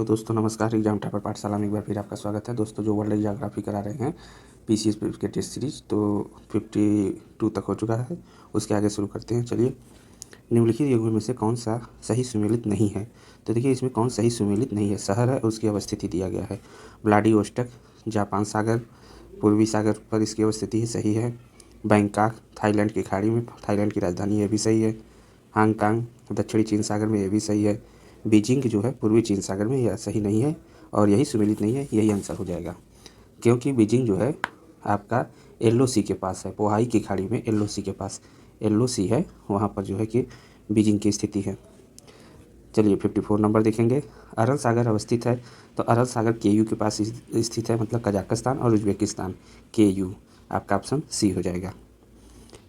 तो दोस्तों नमस्कार, एग्जाम टॉपर पाठशाला में एक बार फिर आपका स्वागत है। दोस्तों जो वर्ल्ड ज्योग्राफी करा रहे हैं पीसीएस के टेस्ट सीरीज, तो 52 तक हो चुका है। उसके आगे शुरू करते हैं। चलिए, निम्नलिखित युगों में से कौन सा सही सुमेलित नहीं है? तो देखिए, इसमें कौन सही सुमेलित नहीं है? शहर है, उसकी अवस्थिति दिया गया है। व्लादिवोस्टॉक जापान सागर पूर्वी सागर पर इसकी अवस्थिति है, सही है। बैंकॉक थाईलैंड की खाड़ी में, थाईलैंड की राजधानी, ये भी सही है। हांगकांग दक्षिणी चीन सागर में, ये भी सही है। बीजिंग जो है पूर्वी चीन सागर में, यह सही नहीं है और यही सुमेलित नहीं है, यही आंसर हो जाएगा। क्योंकि बीजिंग जो है आपका येलो सी के पास है, पोहाई की खाड़ी में येलो सी के पास येलो सी है, वहाँ पर जो है कि बीजिंग की स्थिति है। चलिए 54 नंबर देखेंगे। अरल सागर अवस्थित है, तो अरल सागर केयू के पास स्थित है, मतलब कजाकिस्तान और उज्बेकिस्तान। केयू आपका ऑप्शन सी हो जाएगा।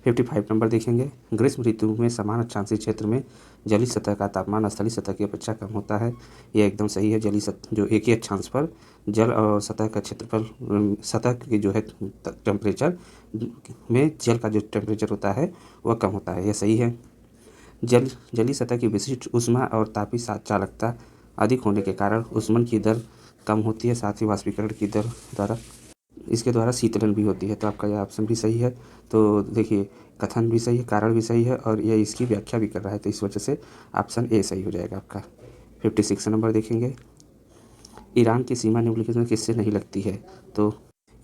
55 नंबर देखेंगे। ग्रीष्म ऋतु में समान अक्षांशीय क्षेत्र में जलीय सतह का तापमान स्थलीय सतह की अपेक्षा कम होता है, यह एकदम सही है। जलीय सतह जो एक ही अक्षांश पर जल और सतह का क्षेत्रफल, सतह की जो है टेम्परेचर में जल का जो टेम्परेचर होता है वह कम होता है, यह सही है। जलीय सतह की विशिष्ट ऊष्मा और तापीय चालकता अधिक होने के कारण ऊष्मन की दर कम होती है, साथ ही वाष्पीकरण की दर द्वारा इसके द्वारा शीतलन भी होती है। तो आपका यह ऑप्शन भी सही है। तो देखिए, कथन भी सही है, कारण भी सही है और यह इसकी व्याख्या भी कर रहा है, तो इस वजह से ऑप्शन ए सही हो जाएगा आपका। 56 नंबर देखेंगे। ईरान की सीमा निम्नलिखित में किससे नहीं लगती है? तो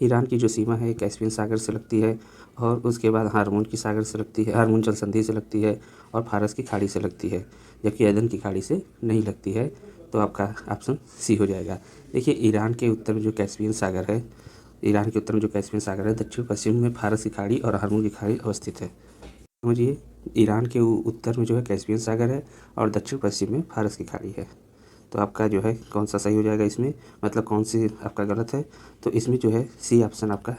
ईरान की जो सीमा है कैस्पियन सागर से लगती है, और उसके बाद हार्मोन की सागर से लगती है, हार्मोन जल संधि से लगती है, और फारस की खाड़ी से लगती है, जबकि एदन की खाड़ी से नहीं लगती है। तो आपका ऑप्शन सी हो जाएगा। देखिए, ईरान के उत्तर में जो कैस्पियन सागर है, ईरान के उत्तर में जो कैस्पियन सागर है, दक्षिण पश्चिम में फारस की खाड़ी और हार्मोन की खाड़ी अवस्थित है। समझिए, ईरान के उत्तर में जो है कैस्पियन सागर है और दक्षिण पश्चिम में फारस की खाड़ी है। तो आपका जो है कौन सा सही हो जाएगा इसमें, मतलब कौन सी आपका गलत है? तो इसमें जो है सी ऑप्शन आपका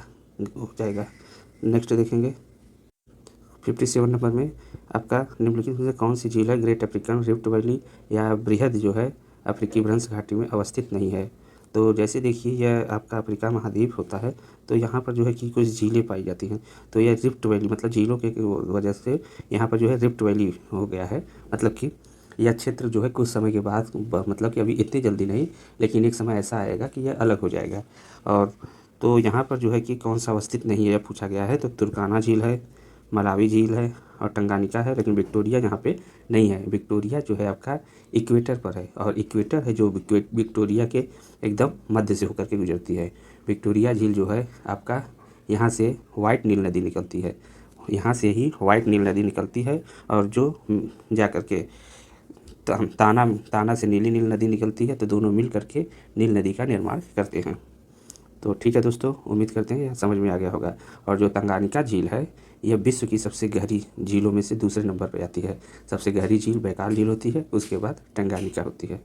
हो जाएगा। नेक्स्ट देखेंगे 57 नंबर में। आपका निम्नलिखित में से कौन सी झील है ग्रेट अफ्रीकन रिफ्ट वैली या बृहद जो है अफ्रीकी भ्रंश घाटी में अवस्थित नहीं है? तो जैसे देखिए, यह आपका अफ्रीका महाद्वीप होता है, तो यहाँ पर जो है कि कुछ झीलें पाई जाती हैं, तो यह रिफ्ट वैली मतलब झीलों के वजह से यहाँ पर जो है रिफ्ट वैली हो गया है। मतलब कि यह क्षेत्र जो है कुछ समय के बाद, मतलब कि अभी इतनी जल्दी नहीं, लेकिन एक समय ऐसा आएगा कि यह अलग हो जाएगा। और तो यहाँ पर जो है कि कौन सा अवस्थित नहीं है यह पूछा गया है, तो तुर्काना झील है, मलावी झील है और टंगानिका है, लेकिन विक्टोरिया यहाँ पे नहीं है। विक्टोरिया जो है आपका इक्वेटर पर है, और इक्वेटर है जो विक्टोरिया के एकदम मध्य से होकर के गुजरती है। विक्टोरिया झील जो है आपका यहाँ से वाइट नील नदी निकलती है, यहाँ से ही वाइट नील नदी निकलती है, और जो जा कर के ताना से नीली नील नदी निकलती है, तो दोनों मिल करके नील नदी का निर्माण करते हैं। तो ठीक है दोस्तों, उम्मीद करते हैं यह समझ में आ गया होगा। और जो तंगानिका झील है, यह विश्व की सबसे गहरी झीलों में से दूसरे नंबर पर आती है। सबसे गहरी झील बैकाल झील होती है, उसके बाद टंगानिका होती है।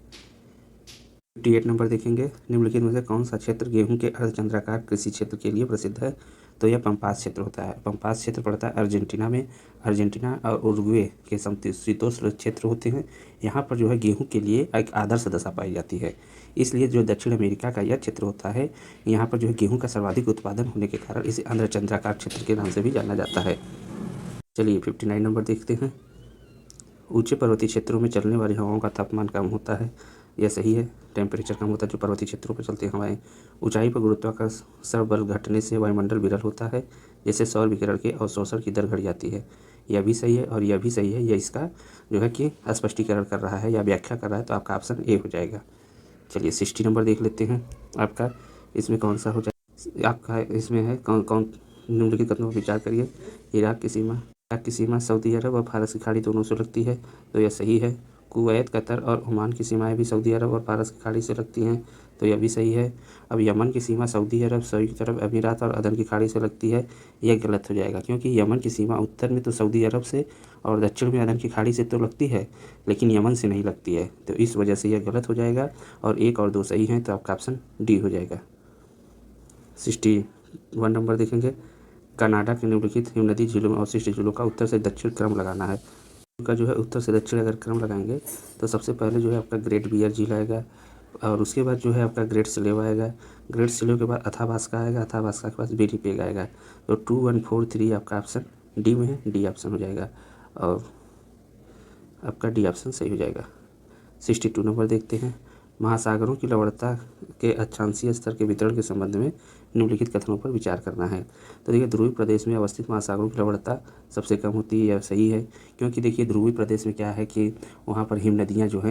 58 नंबर देखेंगे। निम्नलिखित में से कौन सा क्षेत्र गेहूं के अर्धचंद्राकार कृषि क्षेत्र के लिए प्रसिद्ध है? तो यह पंपास क्षेत्र होता है। पंपास क्षेत्र पड़ता है अर्जेंटीना में। अर्जेंटीना और उरुग्वे के समशीतोष्ण क्षेत्र होते हैं। यहाँ पर जो है गेहूं के लिए एक आदर्श दशा पाई जाती है, इसलिए जो दक्षिण अमेरिका का यह क्षेत्र होता है, यहाँ पर जो है गेहूँ का सर्वाधिक उत्पादन होने के कारण इसे अर्धचंद्राकार क्षेत्र के नाम से भी जाना जाता है। चलिए 59 नंबर देखते हैं। ऊंचे पर्वतीय क्षेत्रों में चलने वाली हवाओं का तापमान कम होता है, यह सही है। टेम्परेचर कम होता है जो पर्वतीय क्षेत्रों पर चलती हवाएं। ऊंचाई पर गुरुत्वाकर्षण बल घटने से वायुमंडल विरल होता है, जिससे सौर विकिरण के अवशोषण की दर घट जाती है, यह भी सही है और यह भी सही है। यह इसका जो है कि स्पष्टीकरण कर रहा है या व्याख्या कर रहा है, तो आपका ऑप्शन ए हो जाएगा। चलिए 60 नंबर देख लेते हैं। आपका इसमें कौन सा हो जाए? आपका इसमें है कौन कौन निम्नलिखित कथनों पर विचार करिए। इराक की सीमा सऊदी अरब और फारस की खाड़ी दोनों से लगती है, तो यह सही है। कुवैत, कतर और ओमान की सीमाएं भी सऊदी अरब और फारस की खाड़ी से लगती हैं, तो यह भी सही है। अब यमन की सीमा सऊदी अरब, संयुक्त अरब अमीरात और अदन की खाड़ी से लगती है, यह गलत हो जाएगा, क्योंकि यमन की सीमा उत्तर में तो सऊदी अरब से और दक्षिण में अदन की खाड़ी से तो लगती है, लेकिन यमन से नहीं लगती है, तो इस वजह से यह गलत हो जाएगा। और एक और दो सही हैं, तो आपका ऑप्शन डी हो जाएगा। 61 नंबर देखेंगे। कनाडा के निम्नलिखित हिमनदी झीलों में अवशिष्ट झीलों का उत्तर से दक्षिण क्रम लगाना है। उनका जो है उत्तर से दक्षिण अगर क्रम लगाएंगे, तो सबसे पहले जो है आपका ग्रेट बियर झील आएगा, और उसके बाद जो है आपका ग्रेट स्लेव आएगा। ग्रेट स्लेव के बाद अथाबास्का आएगा, अथाबास्का के बाद विनिपेग आएगा। तो 2, 1, 4, 3 आपका ऑप्शन डी में है, डी ऑप्शन हो जाएगा, और आपका डी ऑप्शन सही हो जाएगा। 62 नंबर देखते हैं। महासागरों की लवणता के अक्षांशीय स्तर के वितरण के संबंध में निम्नलिखित कथनों पर विचार करना है। तो देखिए, ध्रुवीय प्रदेश में अवस्थित महासागरों की लवणता सबसे कम होती है, यह सही है। क्योंकि देखिए, ध्रुवीय प्रदेश में क्या है कि वहाँ पर हिम नदियाँ जो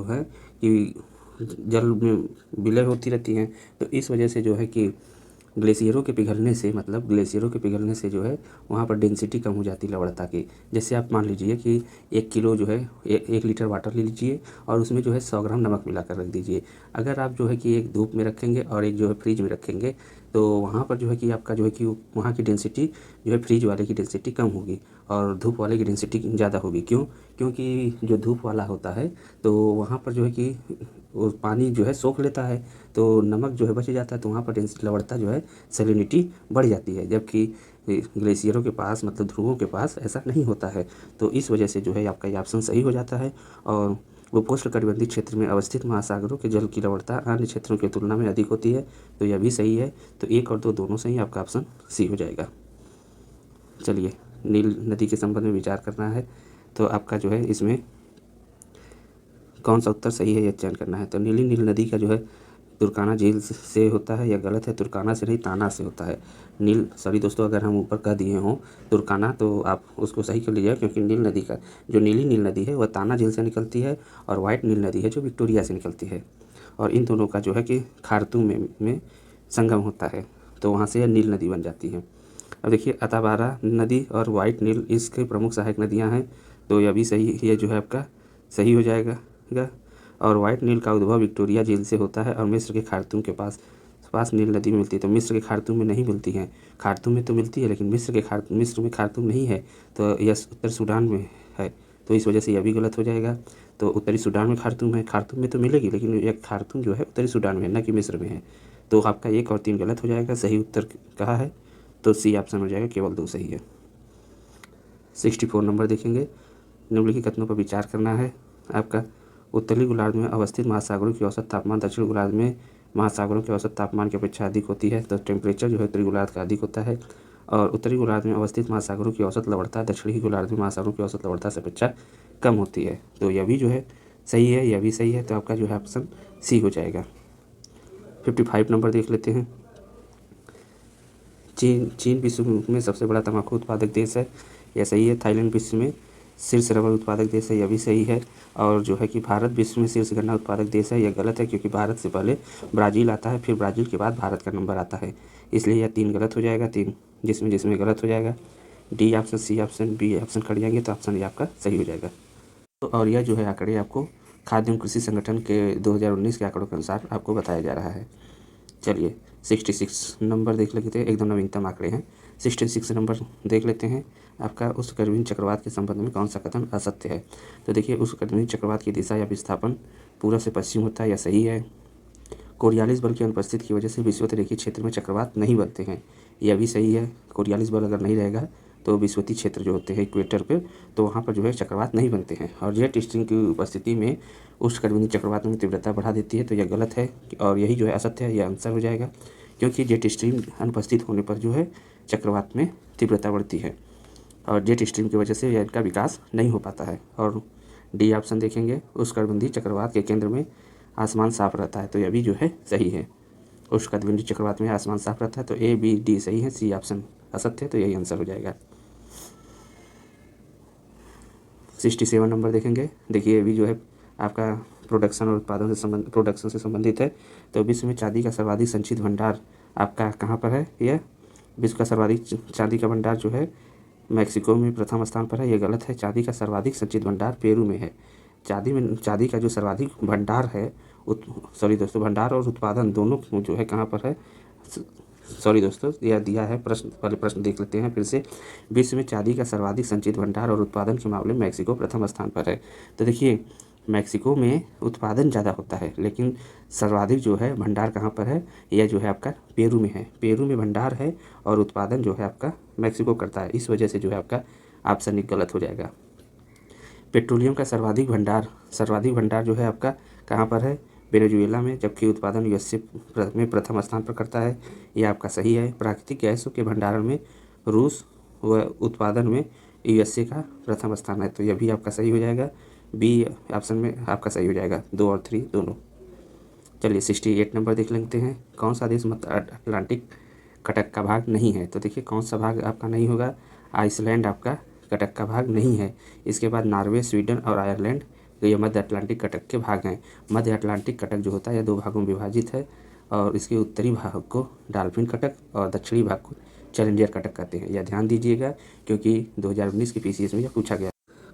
है कि जल में विलय होती रहती हैं। तो इस वजह से जो है कि ग्लेशियरों के पिघलने से जो है वहाँ पर डेंसिटी कम हो जाती है लवणता की। जैसे आप मान लीजिए कि 1 किलो जो है 1 लीटर वाटर ले लीजिए और उसमें जो है 100 ग्राम नमक मिलाकर रख दीजिए। अगर आप जो है कि एक धूप में रखेंगे और एक जो है फ्रिज में रखेंगे, तो वहाँ पर जो है कि आपका जो है कि वहाँ की डेंसिटी जो है फ्रिज वाले की डेंसिटी कम होगी और धूप वाले की डेंसिटी ज़्यादा होगी। क्यों? क्योंकि जो धूप वाला होता है तो वहाँ पर जो है कि वो पानी जो है सोख लेता है, तो नमक जो है बच जाता है, तो वहाँ पर लवणता जो है सैलिनिटी बढ़ जाती है। जबकि ग्लेशियरों के पास मतलब ध्रुवों के पास ऐसा नहीं होता है। तो इस वजह से जो है आपका ये ऑप्शन सही हो जाता है। और उपोष्णकटिबंधीय क्षेत्र में अवस्थित महासागरों के जल की लवणता अन्य क्षेत्रों की तुलना में अधिक होती है, तो यह भी सही है। तो 1 और 2 दोनों सही, आपका ऑप्शन सी हो जाएगा। चलिए, नील नदी के संबंध में विचार करना है, तो आपका जो है इसमें कौन सा उत्तर सही है यह चयन करना है। तो नील नदी का जो है तुर्काना झील से होता है, या गलत है, तुर्काना से नहीं ताना से होता है। सॉरी दोस्तों, अगर हम ऊपर कह दिए हों तुर्काना तो आप उसको सही कर लीजिएगा, क्योंकि नील नदी का जो नीली नील नदी है वह ताना झील से निकलती है और वाइट नील नदी है जो विक्टोरिया से निकलती है। और इन दोनों का जो है कि खार्तूम में संगम होता है, तो वहाँ से यह नील नदी बन जाती है। अब देखिए, अताबारा नदी और वाइट नील इसके प्रमुख सहायक नदियाँ हैं, तो यह भी सही, ये जो है आपका सही हो जाएगा। और वाइट नील का उद्भव विक्टोरिया झील से होता है और मिस्र के खार्तूम के पास नील नदी मिलती है। तो मिस्र के खार्तूम में नहीं मिलती है, खार्तूम में तो मिलती है, लेकिन मिस्र में खार्तूम नहीं है, तो यह उत्तर सूडान में है। तो इस वजह से यह भी गलत हो जाएगा। तो उत्तरी सूडान में खार्तूम है, खार्तूम में तो मिलेगी, लेकिन यह खार्तूम जो है उत्तरी सूडान में है, न कि मिस्र में है। तो आपका 1 और 3 गलत हो जाएगा, सही उत्तर कहा है तो सी ऑप्शन हो जाएगा, केवल 2 सही है। 64 नंबर देखेंगे, निम्नलिखित कथनों पर विचार करना है। आपका उत्तरी गोलार्ध में अवस्थित महासागरों की औसत तापमान दक्षिण गोलार्ध में महासागरों के औसत तापमान की अपेक्षा अधिक होती है। तो टेम्परेचर जो है उत्तरी गोलार्ध का अधिक होता है। और उत्तरी गोलार्ध में अवस्थित महासागरों की औसत लवणता दक्षिणी गोलार्ध में महासागरों की औसत लवणता से अपेक्षा कम होती है। तो यह भी जो है सही है, यह भी सही है। तो आपका जो है ऑप्शन सी हो जाएगा। 55 नंबर देख लेते हैं। चीन विश्व में सबसे बड़ा तंबाकू उत्पादक देश है, यह सही है। थाईलैंड विश्व में शीर्ष रबर उत्पादक देश है, यह भी सही है। और जो है कि भारत विश्व में शीर्ष गन्ना उत्पादक देश है, यह गलत है, क्योंकि भारत से पहले ब्राज़ील आता है, फिर ब्राज़ील के बाद भारत का नंबर आता है, इसलिए यह 3 गलत हो जाएगा। 3 जिसमें गलत हो जाएगा। D option, C option, B option cut जाएंगे, तो ऑप्शन ये आपका सही हो जाएगा। तो और यह जो है आंकड़े आपको खाद्य एवं कृषि संगठन के 2019 के आंकड़ों के अनुसार आपको बताया जा रहा है। चलिए, 66 नंबर देख लेते हैं, एकदम नवीनतम आंकड़े हैं। 66 नंबर देख लेते हैं। आपका उष्णकटिबंधीय चक्रवात के संबंध में कौन सा कथन असत्य है। तो देखिए, उष्णकटिबंधीय चक्रवात की दिशा या विस्थापन पूर्व से पश्चिम होता है, या सही है। कोरियालिस बल की अनुपस्थिति की वजह से विषुवतीय रेखीय क्षेत्र में चक्रवात नहीं बनते हैं, यह भी सही है। कोरियालिस बल अगर नहीं रहेगा तो विषुवतीय क्षेत्र जो होते हैं इक्वेटर पे, तो वहाँ पर जो है चक्रवात नहीं बनते हैं। और जेट स्ट्रीम की उपस्थिति में उष्णकटिबंधीय चक्रवात में तीव्रता बढ़ा देती है, तो यह गलत है और यही जो है असत्य है, यह आंसर हो जाएगा। क्योंकि जेट स्ट्रीम अनुपस्थित होने पर जो है चक्रवात में तीव्रता बढ़ती है और जेट स्ट्रीम की वजह से यह इनका विकास नहीं हो पाता है। और डी ऑप्शन देखेंगे, उष्णकटिबंधीय चक्रवात के केंद्र में आसमान साफ रहता है, तो यह भी जो है सही है। उष्णकटिबंधीय चक्रवात में आसमान साफ रहता है, तो ए बी डी सही है, सी ऑप्शन असत्य है, तो यही आंसर हो जाएगा। 67 नंबर देखेंगे। देखिए, ये भी जो है आपका प्रोडक्शन से संबंधित है। तो विश्व में चांदी का सर्वाधिक संचित भंडार आपका कहाँ पर है। यह विश्व का सर्वाधिक चांदी का भंडार जो है मैक्सिको में प्रथम स्थान पर है, यह गलत है। चांदी का सर्वाधिक संचित भंडार पेरू में है। चांदी का जो सर्वाधिक भंडार है, भंडार और उत्पादन दोनों जो है कहाँ पर है। सॉरी दोस्तों, यह दिया है प्रश्न, पहले प्रश्न देख लेते हैं फिर से। विश्व में चांदी का सर्वाधिक संचित भंडार और उत्पादन के मामले में मैक्सिको प्रथम स्थान पर है। तो देखिए, मैक्सिको में उत्पादन ज़्यादा होता है, लेकिन सर्वाधिक जो है भंडार कहाँ पर है, यह जो है आपका पेरू में है। पेरू में भंडार है और उत्पादन जो है आपका मैक्सिको करता है, इस वजह से जो है आपका ऑप्शन गलत हो जाएगा। पेट्रोलियम का सर्वाधिक भंडार जो है आपका कहाँ पर है, वेनेजुएला में, जबकि उत्पादन यूएसए में प्रथम स्थान पर करता है, यह आपका सही है। प्राकृतिक गैसों के भंडारण में रूस व उत्पादन में यूएसए का प्रथम स्थान है, तो यह भी आपका सही हो जाएगा। बी ऑप्शन में आपका सही हो जाएगा, 2 और 3 दोनों। चलिए 68 नंबर देख लेते हैं। कौन सा देश मध्य अटलांटिक कटक का भाग नहीं है? तो देखिए कौन सा भाग आपका नहीं होगा, आइसलैंड आपका कटक का भाग नहीं है। इसके बाद नॉर्वे, स्वीडन और आयरलैंड, तो ये मध्य अटलांटिक कटक के भाग हैं। मध्य अटलांटिक कटक जो होता है यह 2 भागों में विभाजित है और इसके उत्तरी भाग को डॉल्फिन कटक और दक्षिणी भाग को चैलेंजर कटक कहते हैं। यह ध्यान दीजिएगा क्योंकि 2019 के पीसीएस में यह पूछा गया।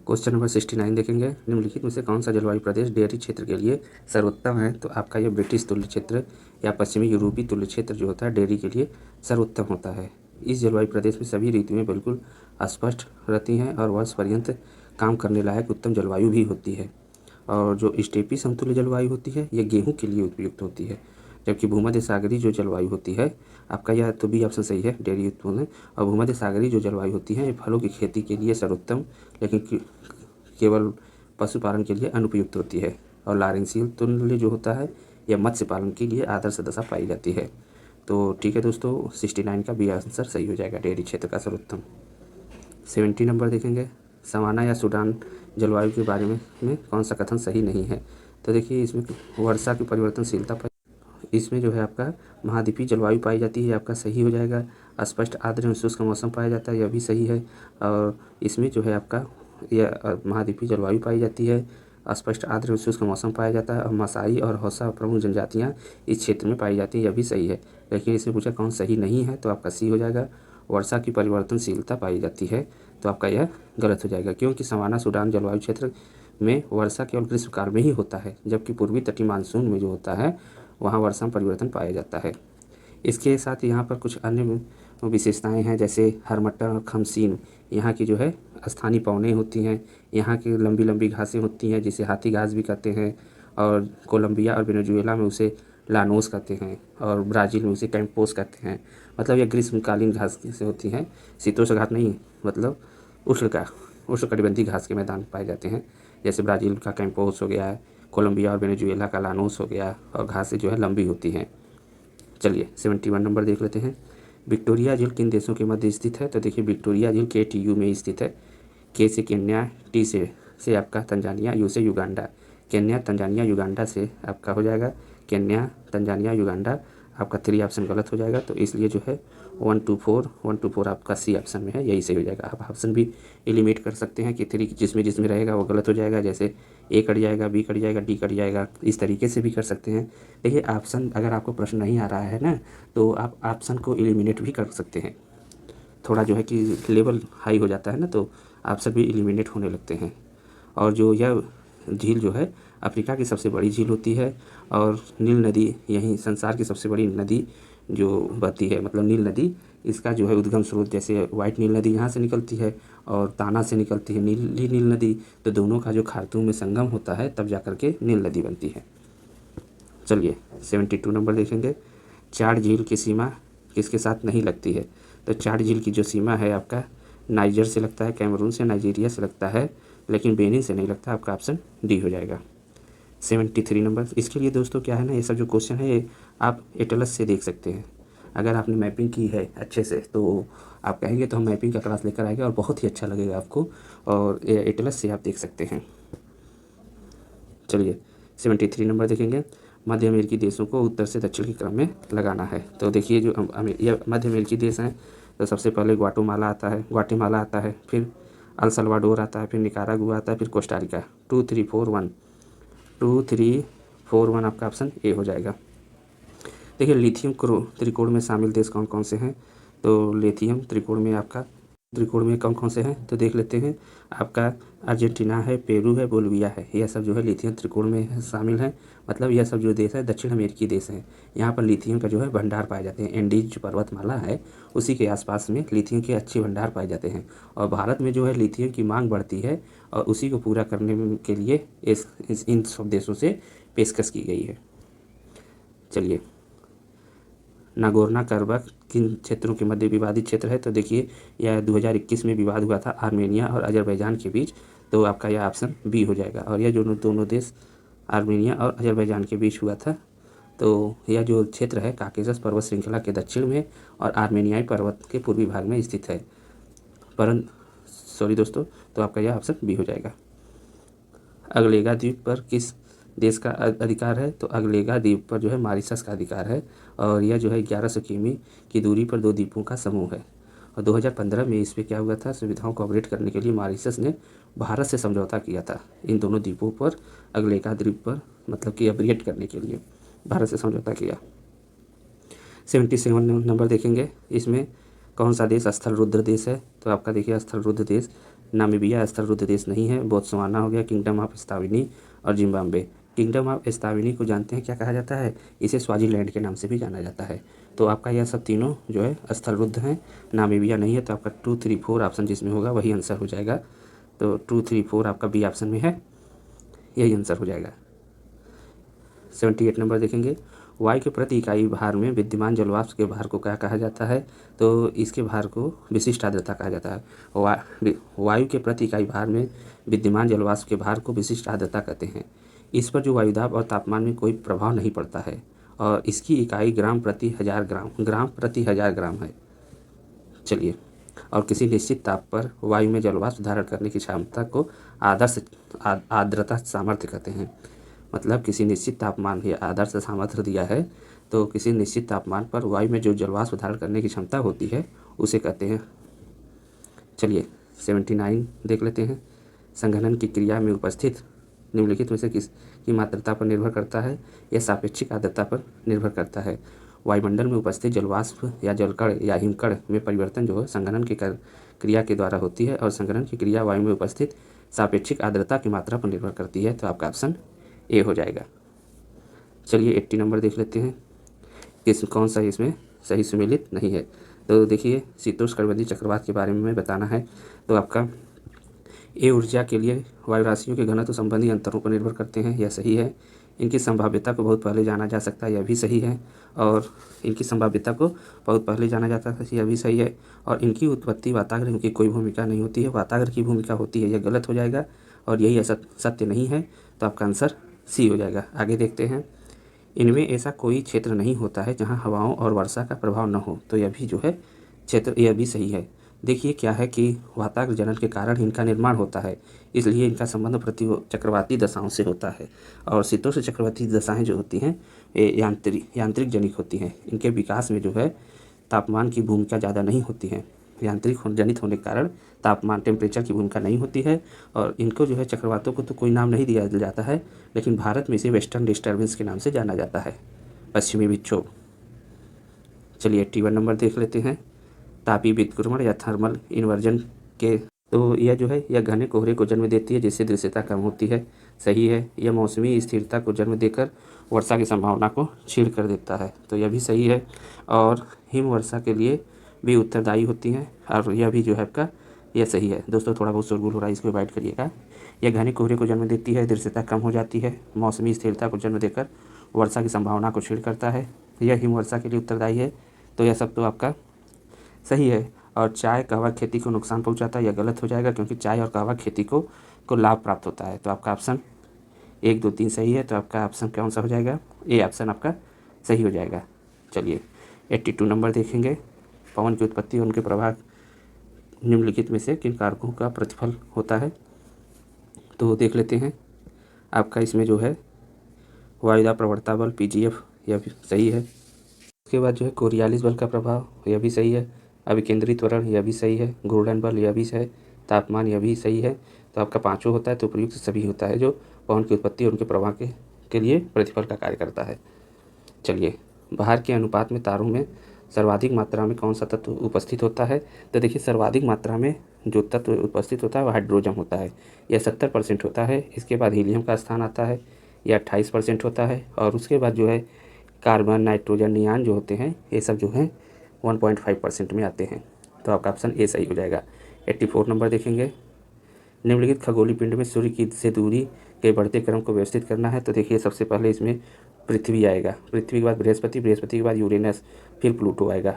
क्वेश्चन नंबर 69 देखेंगे। निम्नलिखित में से कौन सा जलवायु प्रदेश डेयरी क्षेत्र के लिए सर्वोत्तम है? तो आपका यह ब्रिटिश तुल्य क्षेत्र या पश्चिमी यूरोपीय तुल्य क्षेत्र जो होता है डेयरी के लिए सर्वोत्तम होता है। इस जलवायु प्रदेश में सभी ऋतुएं बिल्कुल स्पष्ट रहती हैं और वर्ष पर्यंत काम करने लायक उत्तम जलवायु भी होती है। और जो स्टेपी समतुल्य जलवायु होती है यह गेहूँ के लिए उपयुक्त होती है, जबकि भूमध्य सागरीय जो जलवायु होती है आपका, यह तो बी ऑप्शन सही है, डेयरी उत्पन्न। और भूमध्य सागरीय जो जलवायु होती है ये फलों की खेती के लिए सर्वोत्तम लेकिन केवल पशुपालन के लिए अनुपयुक्त होती है। और लारेंसियल तुल्य जो होता है यह मत्स्य पालन के लिए आदर्श दशा पाई जाती है। तो ठीक है दोस्तों, 69 का बी आंसर सही हो जाएगा, डेयरी क्षेत्र का सर्वोत्तम। 70 नंबर देखेंगे। सवाना या सूडान जलवायु के बारे में कौन सा कथन सही नहीं है? तो देखिए इसमें वर्षा की परिवर्तनशीलता पर, इसमें जो है आपका महाद्वीपीय जलवायु पाई जाती है, आपका सही हो जाएगा। स्पष्ट आर्द्र एवं शुष्क मौसम पाया जाता है, यह भी सही है। और इसमें जो है आपका यह महाद्वीपीय जलवायु पाई जाती है, स्पष्ट आर्द्र एवं शुष्क मौसम पाया जाता है और मसाई और हौसा प्रमुख जनजातियाँ इस क्षेत्र में पाई जाती हैं, यह भी सही है। लेकिन इसमें पूछा कौन सही नहीं है, तो आपका सी हो जाएगा। वर्षा की परिवर्तनशीलता पाई जाती है, तो आपका यह गलत हो जाएगा, क्योंकि सवाना सूडान जलवायु क्षेत्र में वर्षा केवल ग्रीष्मकाल में ही होता है, जबकि पूर्वी तटीय मानसून में जो होता है वहाँ वर्षा में परिवर्तन पाया जाता है। इसके साथ यहाँ पर कुछ अन्य विशेषताएं हैं, जैसे हरमट्टा और खमसीन यहाँ की जो है स्थानीय पौने होती हैं। यहाँ की लंबी लंबी घासें होती हैं जिसे हाथी घास भी कहते हैं। और कोलंबिया और वेनेजुएला में उसे लानोस कहते हैं और ब्राज़ील में उसे कैंपोस कहते हैं। मतलब यह ग्रीष्मकालीन घास से होती हैं, शीतोष्ण घास नहीं, मतलब उष्णकटिबंधीय घास के मैदान पाए जाते हैं। जैसे ब्राज़ील का कैंपोस हो गया, कोलंबिया और वेनेजुएला का लानोस हो गया, और घासें जो है लंबी होती हैं। चलिए 71 नंबर देख लेते हैं। विक्टोरिया झील किन देशों के मध्य स्थित है? तो देखिए विक्टोरिया झील KTU में स्थित है। के से केन्या, टी से आपका तंजानिया, यू से युगांडा। केन्या, तंजानिया, युगांडा से आपका हो जाएगा केन्या, तंजानिया, युगांडा। आपका 3 ऑप्शन गलत हो जाएगा, तो इसलिए जो है 124 आपका सी ऑप्शन में है, यही सही हो जाएगा। आप ऑप्शन भी एलिमिनेट कर सकते हैं कि 3 जिसमें रहेगा वो गलत हो जाएगा, जैसे ए कट जाएगा, बी कट जाएगा, डी कट जाएगा, इस तरीके से भी कर सकते हैं। देखिए ऑप्शन, अगर आपको प्रश्न नहीं आ रहा है ना, तो आप ऑप्शन को एलिमिनेट भी कर सकते हैं। थोड़ा जो है कि लेवल हाई हो जाता है ना, तो ऑप्शन भी एलिमिनेट होने लगते हैं। और जो यह झील जो है अफ्रीका की सबसे बड़ी झील होती है, और नील नदी यहीं संसार की सबसे बड़ी नदी जो बहती है, मतलब नील नदी, इसका जो है उद्गम स्रोत, जैसे वाइट नील नदी यहाँ से निकलती है और ताना से निकलती है नीली नील नदी, तो दोनों का जो खार्तूम में संगम होता है तब जाकर के नील नदी बनती है। चलिए 72 नंबर देखेंगे। चाड झील की सीमा किसके साथ नहीं लगती है? तो चाड झील की जो सीमा है आपका नाइजर से लगता है, कैमरून से, नाइजीरिया से लगता है, लेकिन बेनिन से नहीं लगता। आपका ऑप्शन डी हो जाएगा। 73 नंबर। इसके लिए दोस्तों क्या है ना, ये सब जो क्वेश्चन है ये आप एटलस से देख सकते हैं। अगर आपने मैपिंग की है अच्छे से तो आप कहेंगे तो हम मैपिंग का क्लास लेकर आएंगे और बहुत ही अच्छा लगेगा आपको, और एटलस से आप देख सकते हैं। चलिए 73 नंबर देखेंगे। मध्य अमेरिकी देशों को उत्तर से दक्षिण के क्रम में लगाना है। तो देखिए जो ये मध्य अमेरिकी देश हैं, तो सबसे पहले ग्वाटेमाला आता है, फिर अल सल्वाडोर आता है, फिर निकारागुआ आता है, फिर कोस्टारिका। 2 3 4 1 2 3 4 1 आपका ऑप्शन ए हो जाएगा। देखिए लिथियम त्रिकोण में शामिल देश कौन कौन से हैं? तो लिथियम त्रिकोण में कौन कौन से हैं तो देख लेते हैं। आपका अर्जेंटीना है, पेरू है, बोलिविया है, यह सब जो है लिथियम त्रिकोण में शामिल हैं। मतलब यह सब जो देश है दक्षिण अमेरिकी देश हैं। यहाँ पर लिथियम का जो है भंडार पाए जाते हैं। एंडीज जो पर्वतमाला है उसी के आसपास में लिथियम के अच्छे भंडार पाए जाते हैं, और भारत में जो है लिथियम की मांग बढ़ती है, और उसी को पूरा करने के लिए इन सब देशों से पेशकश की गई है। चलिए नागोर्नो कराबाख किन क्षेत्रों के मध्य विवादित क्षेत्र है? तो देखिए यह 2021 में विवाद हुआ था आर्मेनिया और अजरबैजान के बीच, तो आपका यह ऑप्शन बी हो जाएगा। और यह जो दोनों देश आर्मेनिया और अजरबैजान के बीच हुआ था, तो यह जो क्षेत्र है काकेशस पर्वत श्रृंखला के दक्षिण में और आर्मेनियाई पर्वत के पूर्वी भाग में स्थित है। तो आपका यह ऑप्शन बी हो जाएगा। अगलेगा द्वीप पर किस देश का अधिकार है? तो अगलेगा द्वीप पर जो है मॉरिशस का अधिकार है और यह जो है 1100 किमी की दूरी पर 2 द्वीपों का समूह है। और 2015 में इस पर क्या हुआ था, सुविधाओं को अपग्रेड करने के लिए मॉरिशस ने भारत से समझौता किया था इन दोनों द्वीपों पर अगलेगा द्वीप पर, मतलब कि अपग्रेड करने के लिए भारत से समझौता किया। 77 नंबर देखेंगे, इसमें कौन सा देश स्थल रुद्र देश है? तो आपका देखिए स्थल रुद्र देश नामीबिया स्थल रुद्र देश नहीं है, बोत्सवाना हो गया, किंगडम ऑफ एस्ताविनी और जिम्बाब्वे। किंगडम ऑफ एस्ताविनी को जानते हैं क्या कहा जाता है? इसे स्वाजीलैंड के नाम से भी जाना जाता है। तो आपका यह सब तीनों जो है स्थल रुद्र हैं, नामीबिया नहीं है। तो आपका 2, 3, 4 ऑप्शन जिसमें होगा वही आंसर हो जाएगा। तो 2, 3, 4 आपका बी ऑप्शन में है, यही आंसर हो जाएगा। 78 नंबर देखेंगे, वायु के प्रति इकाई भार में विद्यमान जलवाष्प के भार को क्या कहा जाता है? तो इसके भार को विशिष्ट आर्द्रता कहा जाता है। वायु के प्रति इकाई भार में विद्यमान जलवाष्प के भार को विशिष्ट आर्द्रता कहते हैं। इस पर जो वायुदाब और तापमान में कोई प्रभाव नहीं पड़ता है और इसकी इकाई ग्राम प्रति हजार ग्राम है। चलिए, और किसी निश्चित ताप पर वायु में जलवाष्प धारण करने की क्षमता को आर्द्रता सामर्थ्य कहते हैं। मतलब किसी निश्चित तापमान या आदर्श सामर्थ्य दिया है तो किसी निश्चित तापमान पर वायु में जो जलवाष्प धारण करने की क्षमता होती है उसे कहते हैं। चलिए 79 देख लेते हैं, संघनन की क्रिया में उपस्थित निम्नलिखित में से किस की मात्रता पर निर्भर करता है? यह सापेक्षिक आर्द्रता पर निर्भर करता है। वायुमंडल में उपस्थित जलवाष्प या जलकण या हिमकण में परिवर्तन जो है संघनन की क्रिया के द्वारा होती है और संघनन की क्रिया वायु में उपस्थित सापेक्षिक आर्द्रता की मात्रा पर निर्भर करती है। तो आपका ऑप्शन ए हो जाएगा। चलिए 80 नंबर देख लेते हैं, किस कौन सा इसमें सही सुमेलित नहीं है? तो देखिए शीतोष्णकटिबंधीय चक्रवात के बारे में बताना है। तो आपका ए ऊर्जा के लिए वायु राशियों के घनत्व संबंधी अंतरों पर निर्भर करते हैं, यह सही है। इनकी संभाव्यता को बहुत पहले जाना जा सकता है, यह भी सही है। और इनकी संभाव्यता को बहुत पहले जाना जाता था, यह भी सही है। और इनकी उत्पत्ति वातावरण की कोई भूमिका नहीं होती है, वातावरण की भूमिका होती है, यह गलत हो जाएगा और यही सत्य नहीं है। तो आपका आंसर सी हो जाएगा। आगे देखते हैं, इनमें ऐसा कोई क्षेत्र नहीं होता है जहां हवाओं और वर्षा का प्रभाव न हो। तो यह भी जो है क्षेत्र, यह भी सही है। देखिए क्या है कि वातावरण जनन के कारण इनका निर्माण होता है, इसलिए इनका संबंध प्रति चक्रवाती दशाओं से होता है। और शीतोष्ण चक्रवाती दशाएं जो होती हैं ये यांत्रिक जनित होती हैं। इनके विकास में जो है तापमान की भूमिका ज़्यादा नहीं होती है, यांत्रिक जनित होने के कारण तापमान टेम्परेचर की भूमिका नहीं होती है। और इनको जो है चक्रवातों को तो कोई नाम नहीं दिया जाता है, लेकिन भारत में इसे वेस्टर्न डिस्टर्बेंस के नाम से जाना जाता है, पश्चिमी विक्षोभ। चलिए 81 नंबर देख लेते हैं, तापीय व्युत्क्रमण या थर्मल इन्वर्जन के। तो यह जो है यह घने कोहरे को जन्म देती है जिससे दृश्यता कम होती है, सही है। यह मौसमी स्थिरता को जन्म देकर वर्षा की संभावना को छीड़ कर देता है, तो यह भी सही है। और हिम वर्षा के लिए भी उत्तरदायी होती हैं और यह भी जो है आपका यह सही है। दोस्तों थोड़ा बहुत शोरगुल हो रहा है, इसको अवॉइड करिएगा। यह घने कोहरे को जन्म देती है, दृश्यता कम हो जाती है, मौसमी स्थिरता को जन्म देकर वर्षा की संभावना को छीड़ करता है, यह हिम वर्षा के लिए उत्तरदायी है। तो यह सब तो आपका सही है। और चाय कहवा खेती को नुकसान पहुंचाता है, यह गलत हो जाएगा क्योंकि चाय और कहवा खेती को लाभ प्राप्त होता है। तो आपका ऑप्शन 1, 2, 3 सही है। तो आपका ऑप्शन कौन सा हो जाएगा? ए ऑप्शन आपका सही हो जाएगा। चलिए 82 नंबर देखेंगे, पवन की उत्पत्ति और उनके प्रभाव निम्नलिखित में से किन कारकों का प्रतिफल होता है? तो देख लेते हैं, आपका इसमें जो है वायुदाब प्रवणता बल PGF, यह भी सही है। उसके बाद जो है कोरियालिस बल का प्रभाव, यह भी सही है। अभिकेंद्रित त्वरण, यह भी सही है। घूर्णन बल, यह भी है। तापमान, यह भी सही है। तो आपका पाँचों होता है, तो प्रयुक्त सभी होता है जो पवन की उत्पत्ति और उनके प्रवाह के लिए प्रतिफल का कार्य करता है। चलिए, भार के अनुपात में तारों में सर्वाधिक मात्रा में कौन सा तत्व उपस्थित होता है? तो देखिए सर्वाधिक मात्रा में जो तत्व उपस्थित होता है वह हाइड्रोजन होता है, यह 70% होता है। इसके बाद हीलियम का स्थान आता है, यह 28% होता है। और उसके बाद जो है कार्बन, नाइट्रोजन, नियान जो होते हैं ये सब जो है 1.5% में आते हैं। तो आपका ऑप्शन ए सही हो जाएगा। 84 नंबर देखेंगे, निम्नलिखित खगोलीय पिंड में सूर्य की से दूरी के बढ़ते क्रम को व्यवस्थित करना है। तो देखिए सबसे पहले इसमें पृथ्वी आएगा, पृथ्वी के बाद बृहस्पति, बृहस्पति के बाद यूरेनस, फिर प्लूटो आएगा।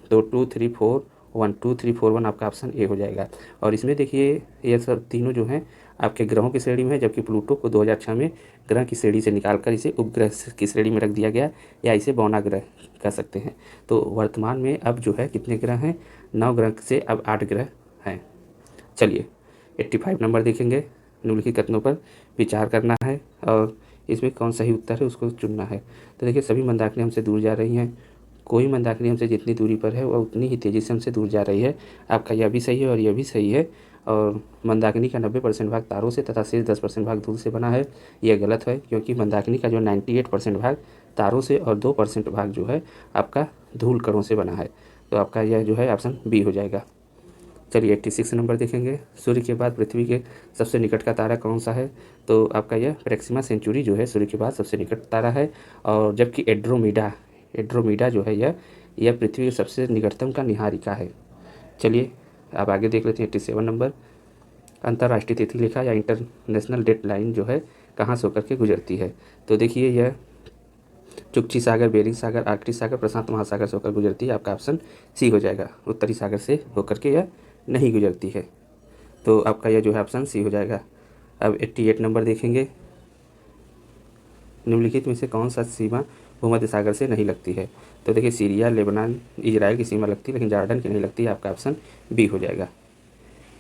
तो 2, 3, 4, 1, 2, 3, 4, 1 आपका ऑप्शन ए हो जाएगा। और इसमें देखिए ये सब तीनों जो हैं आपके ग्रहों की श्रेणी में है, जबकि प्लूटो को 2006 में ग्रह की श्रेणी से निकालकर इसे उपग्रह की श्रेणी में रख दिया गया, या इसे बौना ग्रह कह सकते हैं। तो वर्तमान में अब जो है कितने ग्रह हैं? 9 ग्रह से अब 8 ग्रह हैं। चलिए 85 नंबर देखेंगे, निम्नलिखित कथनों पर विचार करना है और इसमें कौन सही उत्तर है उसको चुनना है। तो देखिए सभी मंदाकिनी हमसे दूर जा रही हैं, कोई मंदाकिनी हमसे जितनी दूरी पर है वह उतनी ही तेज़ी से हमसे दूर जा रही है। आपका यह भी सही है और यह भी सही है। और मंदाकिनी का 90% भाग तारों से तथा शेष 10% भाग धूल से बना है, यह गलत है, क्योंकि मंदाकिनी का जो 98% भाग तारों से और 2% भाग जो है आपका धूल कणों से बना है। तो आपका यह जो है ऑप्शन बी हो जाएगा। चलिए 86 नंबर देखेंगे, सूर्य के बाद पृथ्वी के सबसे निकट का तारा कौन सा है? तो आपका यह प्रेक्सिमा सेंचुरी जो है सूर्य के बाद सबसे निकट तारा है। और जबकि एड्रोमीडा जो है यह पृथ्वी के सबसे निकटतम का निहारिका है। चलिए अब आगे देख लेते हैं 87 नंबर, अंतर्राष्ट्रीय तिथि रेखा या इंटरनेशनल डेट लाइन जो है कहाँ से होकर के गुजरती है? तो देखिए यह चुकची सागर, बेरिंग सागर, आर्कटिक सागर, प्रशांत महासागर से होकर गुजरती है। आपका ऑप्शन सी हो जाएगा। उत्तरी सागर से होकर के यह नहीं गुजरती है। तो आपका यह जो है ऑप्शन सी हो जाएगा। अब 88 नंबर देखेंगे, निम्नलिखित में से कौन सा सीमा भूमध्य सागर से नहीं लगती है? तो देखिए सीरिया, लेबनान, इजराइल की सीमा लगती है, लेकिन जॉर्डन की नहीं लगती है। आपका ऑप्शन बी हो जाएगा।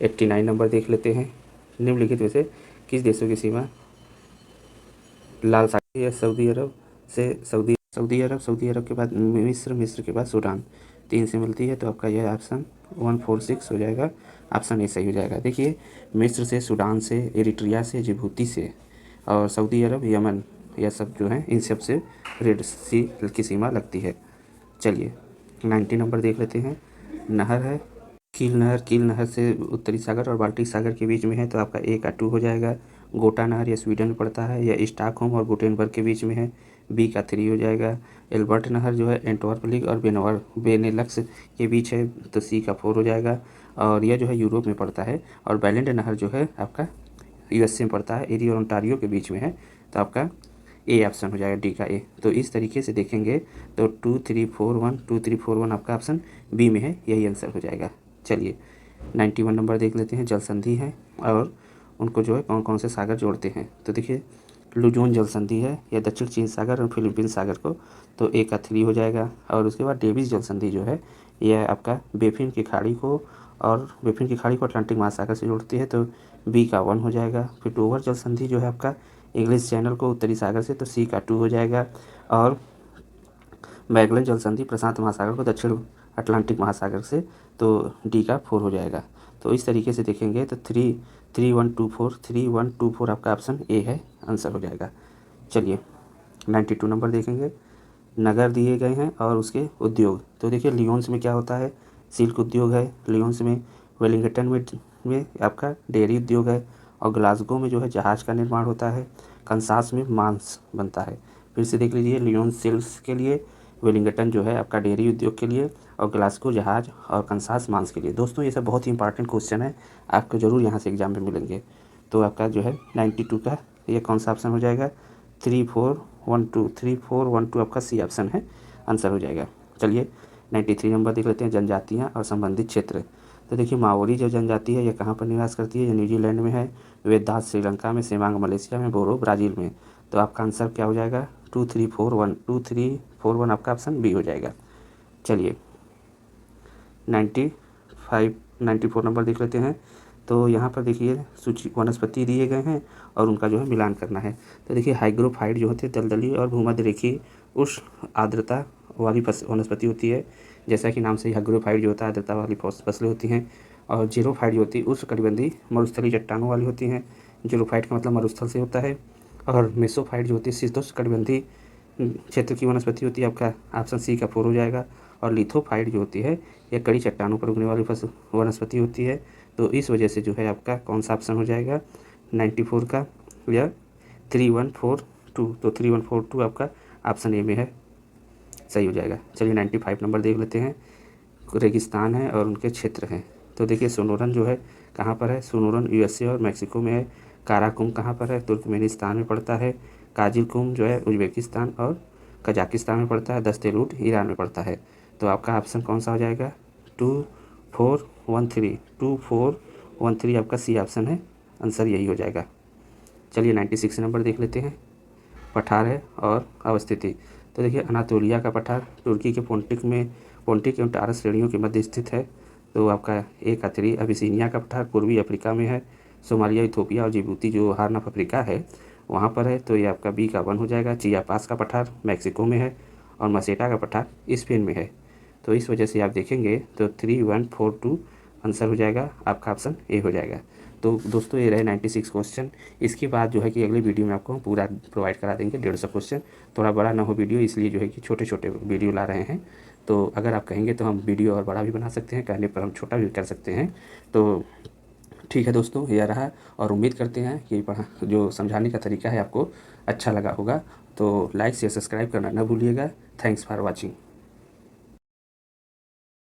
89 नंबर देख लेते हैं, निम्नलिखित में से किस देशों की सीमा लाल सागर या सऊदी अरब से सऊदी अरब के बाद मिस्र के बाद सूडान, 3 से मिलती है। तो आपका यह ऑप्शन 146 हो जाएगा। ऑप्शन ए सही हो जाएगा। देखिए मिस्र से, सूडान से, एरिट्रिया से, जिबूती से और सऊदी अरब, यमन, यह सब जो है इन सब से रेड सी की सीमा लगती है। चलिए 90 नंबर देख लेते हैं, नहर है कील नहर से उत्तरी सागर और बाल्टिक सागर के बीच में है। तो आपका ए का 2 हो जाएगा। गोटा नहर यह स्वीडन में पड़ता है, यह स्टॉकहोम और गुटेनबर्ग के बीच में है। बी का 3 हो जाएगा। एल्बर्ट नहर जो है एंटवर्प और बेनेलक्स के बीच है। तो सी का 4 हो जाएगा। और यह जो है यूरोप में पड़ता है। और बैलेंड नहर जो है आपका यूएसए में पड़ता है, एरी और ओंटारियो के बीच में है। तो आपका ए ऑप्शन हो जाएगा, डी का ए। तो इस तरीके से देखेंगे तो 2 3 4 1 आपका ऑप्शन बी में है, यही आंसर हो जाएगा। चलिए 91 नंबर देख लेते हैं, जल संधि है और उनको जो है कौन कौन से सागर जोड़ते हैं? तो देखिए लुजोन जल संधि है, यह दक्षिण चीन सागर और फिलीपीन सागर को, तो ए का 3 हो जाएगा। और उसके बाद डेविस जल संधि जो है यह आपका बेफिन की खाड़ी को अटलांटिक महासागर से जोड़ती है। तो बी का 1 हो जाएगा। फिर डोवर जल संधि जो है आपका इंग्लिश चैनल को उत्तरी सागर से, तो सी का 2 हो जाएगा। और मैगलन जल संधि प्रशांत महासागर को दक्षिण अटलांटिक महासागर से, तो डी का 4 हो जाएगा। तो इस तरीके से देखेंगे तो 3 1 2 4 आपका ऑप्शन ए है, आंसर हो जाएगा। चलिए 92 नंबर देखेंगे, नगर दिए गए हैं और उसके उद्योग। तो देखिए लियोन्स में क्या होता है, सिल्क उद्योग है लियोन्स में। वेलिंगटन में आपका डेयरी उद्योग है। और ग्लासगो में जो है जहाज़ का निर्माण होता है। कंसास में मांस बनता है। फिर से देख लीजिए, लियोन सिल्क्स के लिए, वेलिंगटन जो है आपका डेयरी उद्योग के लिए, और ग्लासगो जहाज, और कंसास मांस के लिए। दोस्तों ये सब बहुत ही इंपॉर्टेंट क्वेश्चन है, आपको ज़रूर यहाँ से एग्जाम में मिलेंगे। तो आपका जो है 92 का ये कौन सा ऑप्शन हो जाएगा? 3412 आपका सी ऑप्शन है, आंसर हो जाएगा। चलिए 93 नंबर देख लेते हैं, जनजातियाँ और संबंधित क्षेत्र। तो देखिए माओरी जो जनजाति है ये कहाँ पर निवास करती है? ये न्यूजीलैंड में है, वेदास श्रीलंका में, सेमांग मलेशिया में, बोरो ब्राज़ील में। तो आपका आंसर क्या हो जाएगा? 2341 आपका ऑप्शन बी हो जाएगा। चलिए 94 नंबर देख लेते हैं। तो यहाँ पर देखिए सूची वनस्पति दिए गए हैं और उनका जो है मिलान करना है। तो देखिए हाइग्रोफाइट जो होते हैं दलदली और भूमध्य रेखीय उष्ण आर्द्रता वाली वनस्पति होती है। जैसा कि नाम से ही हाइग्रोफाइट जो होता है आर्द्रता वाली फसलें होती हैं। और जीरोफाइट जो होती है उष्णकटिबंधीय मरुस्थलीय चट्टानों वाली होती हैं। जीरोफाइट का मतलब मरुस्थल से होता है। और मेसोफाइट जो होती है शीतोष्णकटिबंधीय क्षेत्र की वनस्पति होती है। आपका ऑप्शन सी का 4 हो जाएगा। और लिथोफाइट जो होती है यह कड़ी चट्टानों पर उगने वाली वनस्पति होती है। तो इस वजह से जो है आपका कौन सा ऑप्शन हो जाएगा 94 का, या 3142। तो 3142 आपका ऑप्शन ए में है, सही हो जाएगा। चलिए 95 नंबर देख लेते हैं, रेगिस्तान है और उनके क्षेत्र हैं। तो देखिए सोनोरन जो है कहाँ पर है? सोनोरन यूएसए और मैक्सिको में है। काराकुम कहाँ पर है? तुर्कमेनिस्तान में पड़ता है। काजिलकुम जो है उज्बेकिस्तान और कजाकिस्तान में पड़ता है। दस्तेलूट ईरान में पड़ता है। तो आपका ऑप्शन कौन सा हो जाएगा? 2413 आपका सी ऑप्शन है, आंसर यही हो जाएगा। चलिए 96 नंबर देख लेते हैं, पठार है और अवस्थिति। तो देखिए अनातोलिया का पठार तुर्की के पोंटिक एवं टारस श्रेणियों के मध्य स्थित है। तो आपका ए का 3। अबिसिनिया का पठार पूर्वी अफ्रीका में है। सोमालिया, इथोपिया और जिबूती जो हार्न ऑफ अफ्रीका है वहाँ पर है। तो ये आपका बी का 1 हो जाएगा। चियापास का पठार मैक्सिको में है और मसेटा का पठार स्पेन में है। तो इस वजह से आप देखेंगे तो 3142 आंसर हो जाएगा, आपका ऑप्शन ए हो जाएगा। तो दोस्तों ये रहे 96 क्वेश्चन। इसके बाद जो है कि अगले वीडियो में आपको पूरा प्रोवाइड करा देंगे 150 क्वेश्चन। थोड़ा बड़ा ना हो वीडियो, इसलिए जो है कि छोटे छोटे वीडियो ला रहे हैं। तो अगर आप कहेंगे तो हम वीडियो और बड़ा भी बना सकते हैं, कहने पर हम छोटा भी कर सकते हैं। तो ठीक है दोस्तों, यह रहा। और उम्मीद करते हैं कि जो समझाने का तरीका है आपको अच्छा लगा होगा। तो लाइक शेयर सब्सक्राइब करना ना भूलिएगा। Thanks for watching.